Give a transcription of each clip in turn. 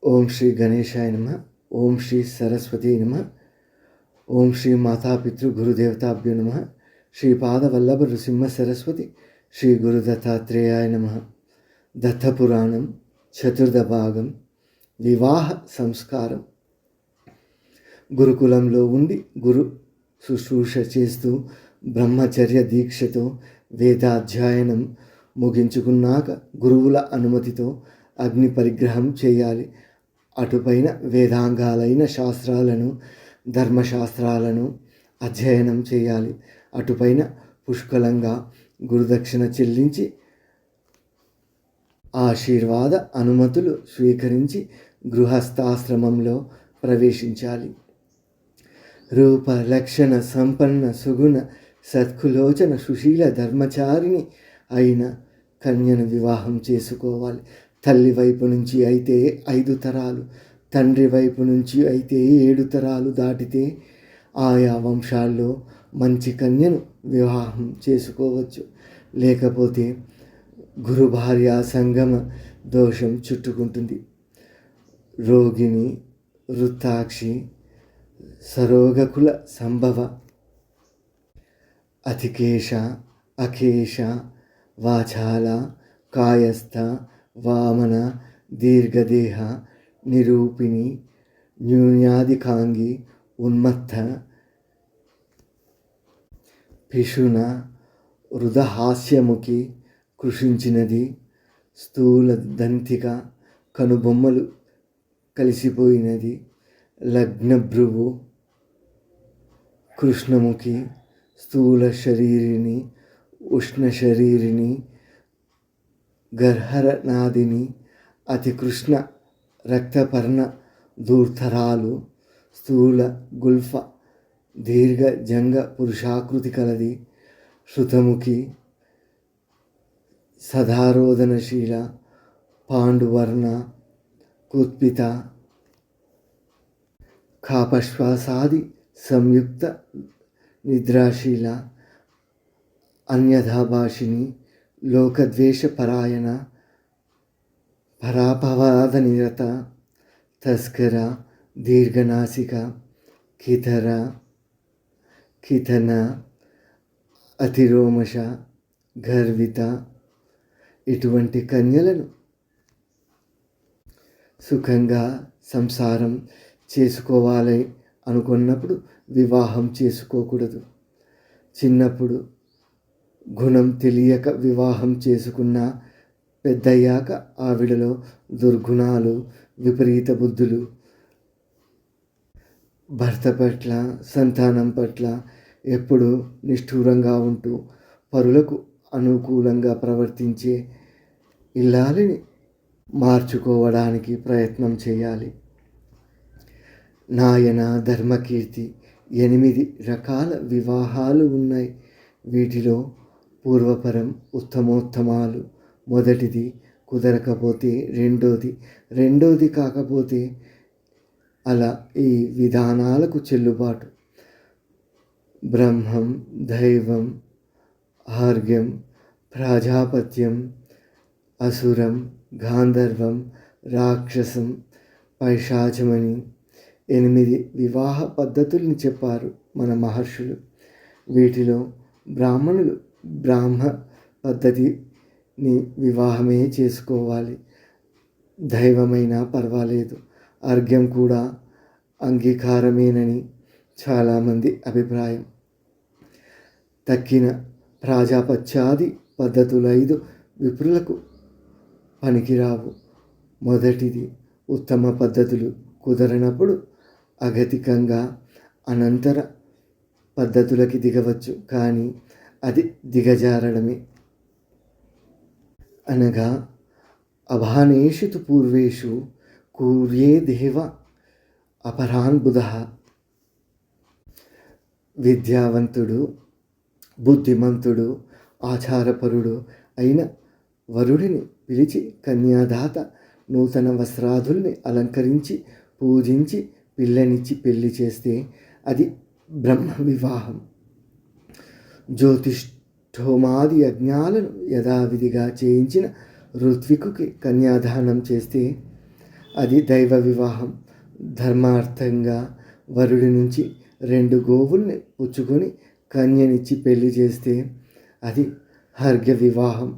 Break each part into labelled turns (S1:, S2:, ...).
S1: ఓం శ్రీ గణేశాయ నమః. ఓం శ్రీ సరస్వతీ నమః. ఓం శ్రీ మాతాపితృ గురుదేవతాభ్యో నమః. శ్రీపాదవల్లభ నృసింహ సరస్వతి శ్రీ గురు దత్తాత్రేయాయ నమః. దత్తపురాణం చతుర్థ భాగం. వివాహ సంస్కారం. గురుకులంలో ఉండి గురు శుశ్రూష చేస్తూ బ్రహ్మచర్య దీక్షతో వేదాధ్యయనం ముగించుకున్నాక గురువుల అనుమతితో అగ్ని పరిగ్రహం చేయాలి. అటుపైన వేదాంగాలైన శాస్త్రాలను ధర్మశాస్త్రాలను అధ్యయనం చేయాలి. అటుపైన పుష్కలంగా గురుదక్షిణ చెల్లించి ఆశీర్వాద అనుమతులు స్వీకరించి గృహస్థాశ్రమంలో ప్రవేశించాలి. రూప లక్షణ సంపన్న సుగుణ సత్కులోచన సుశీల ధర్మచారిణి అయిన కన్యను వివాహం చేసుకోవాలి. తల్లి వైపు నుంచి అయితే 5 తరాలు, తండ్రి వైపు నుంచి అయితే 7 తరాలు దాటితే ఆయా వంశాల్లో మంచి కన్యను వివాహం చేసుకోవచ్చు. లేకపోతే గురు భార్య సంగమ దోషం చుట్టుకుంటుంది. రోగిణి, వృత్తాక్షి, సరోగకుల సంభవ, అతికేశ, అకేశ, వాచాల, కాయస్థ, వామన, దీర్ఘదేహ, నిరూపిణి, న్యూన్యాధికాంగి, ఉన్మత్త, పిశున, హృదహాస్యముఖి, కృషించినది, స్థూల దంతిక, కనుబొమ్మలు కలిసిపోయినది, లగ్నభ్రువు, కృష్ణముఖి, స్థూల శరీరిణి, ఉష్ణ శరీరిణి, గర్హరనాదిని, అతి కృష్ణ రక్తపర్ణ ధూర్ధరాలు, స్థూల గుల్ఫ, దీర్ఘ జంగ పురుషాకృతి కలది, శృతముఖి, సదారోదనశీల, పాండువర్ణ, కుత్పిత, కాపశ్వాసాది సంయుక్త నిద్రాశీల, అన్యథాభాషిణి, లోకద్వేషపరాయణ, పరాపవాద నిరత, తస్కర, దీర్ఘనాసిక, కితర, కితన, అతిరోమశ, గర్విత, ఇటువంటి కన్యలను సుఖంగా సంసారం చేసుకోవాలి అనుకున్నప్పుడు వివాహం చేసుకోకూడదు. చిన్నప్పుడు గుణం తెలియక వివాహం చేసుకున్న పెద్దయ్యాక ఆవిడలో దుర్గుణాలు, విపరీత బుద్ధులు, భర్త పట్ల, సంతానం పట్ల ఎప్పుడూ నిష్ఠూరంగా ఉంటూ పరులకు అనుకూలంగా ప్రవర్తించే ఇల్లాలిని మార్చుకోవడానికి ప్రయత్నం చేయాలి. నాయన ధర్మకీర్తి 8 రకాల వివాహాలు ఉన్నాయి. వీటిలో పూర్వపరం ఉత్తమోత్తమాలు. మొదటిది కుదరకపోతే రెండోది, రెండోది కాకపోతే అలా ఈ విధానాలకు చెల్లుబాటు. బ్రహ్మం, దైవం, ఆర్గ్యం, ప్రాజాపత్యం, అసురం, గాంధర్వం, రాక్షసం, పైశాచమని 8 వివాహ పద్ధతుల్ని చెప్పారు మన మహర్షులు. వీటిలో బ్రాహ్మణులు బ్రాహ్మ పద్ధతిని వివాహమే చేసుకోవాలి. దైవమైనా పర్వాలేదు, అర్ఘ్యం కూడా అంగీకారమేనని చాలామంది అభిప్రాయం. తక్కిన ప్రాజాపత్యాది పద్ధతులు 5 విప్రులకు పనికిరావు. మొదటిది ఉత్తమ పద్ధతులు కుదరనప్పుడు అగతికంగా అనంతర పద్ధతులకి దిగవచ్చు. కానీ అది దిగజారడమే. అనగా అభానేషు తు పూర్వేషు కూర్యేదేవ అపరాన్ బుధః. విద్యావంతుడు, బుద్ధిమంతుడు, ఆచారపరుడు అయిన వరుడిని పిలిచి కన్యాదాత నూతన వస్త్రాదుల్ని అలంకరించి పూజించి పిల్లనిచ్చి పెళ్లి చేస్తే అది బ్రహ్మ వివాహం. జ్యోతిష్ఠోమాది యజ్ఞాలను యథావిధిగా చేయించిన ఋత్వికుకి కన్యాదానం చేస్తే అది దైవ వివాహం. ధర్మార్థంగా వరుడి నుంచి 2 గోవుల్ని పుచ్చుకొని కన్యనిచ్చి పెళ్లి చేస్తే అది హర్గ్య వివాహం.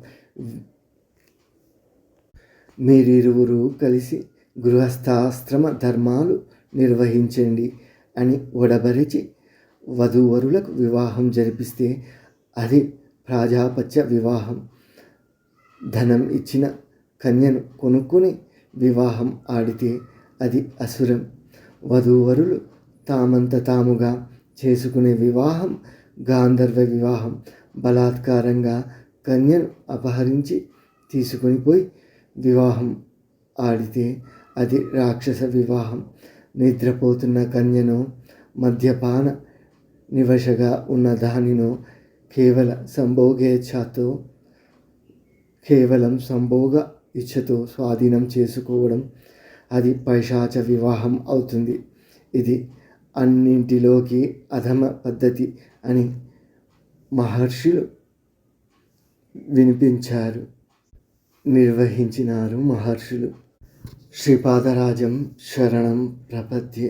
S1: మీరిరువురు కలిసి గృహస్థాశ్రమ ధర్మాలు నిర్వహించండి అని ఒడబరిచి వధూవరులకు వివాహం జరిపిస్తే అది ప్రాజాపత్య వివాహం. ధనం ఇచ్చిన కన్యను కొనుక్కొని వివాహం ఆడితే అది అసురం. వధూవరులు తామంత తాముగా చేసుకునే వివాహం గాంధర్వ వివాహం. బలాత్కారంగా కన్యను అపహరించి తీసుకొని పోయి వివాహం ఆడితే అది రాక్షస వివాహం. నిద్రపోతున్న కన్యను, మద్యపాన నివశగా ఉన్న దానిను కేవలం సంభోగ ఇచ్ఛతో స్వాధీనం చేసుకోవడం అది పైశాచ వివాహం అవుతుంది. ఇది అన్నింటిలోకి అధమ పద్ధతి అని మహర్షులు నిర్వహించినారు మహర్షులు. శ్రీపాదరాజం శరణం ప్రపద్యే.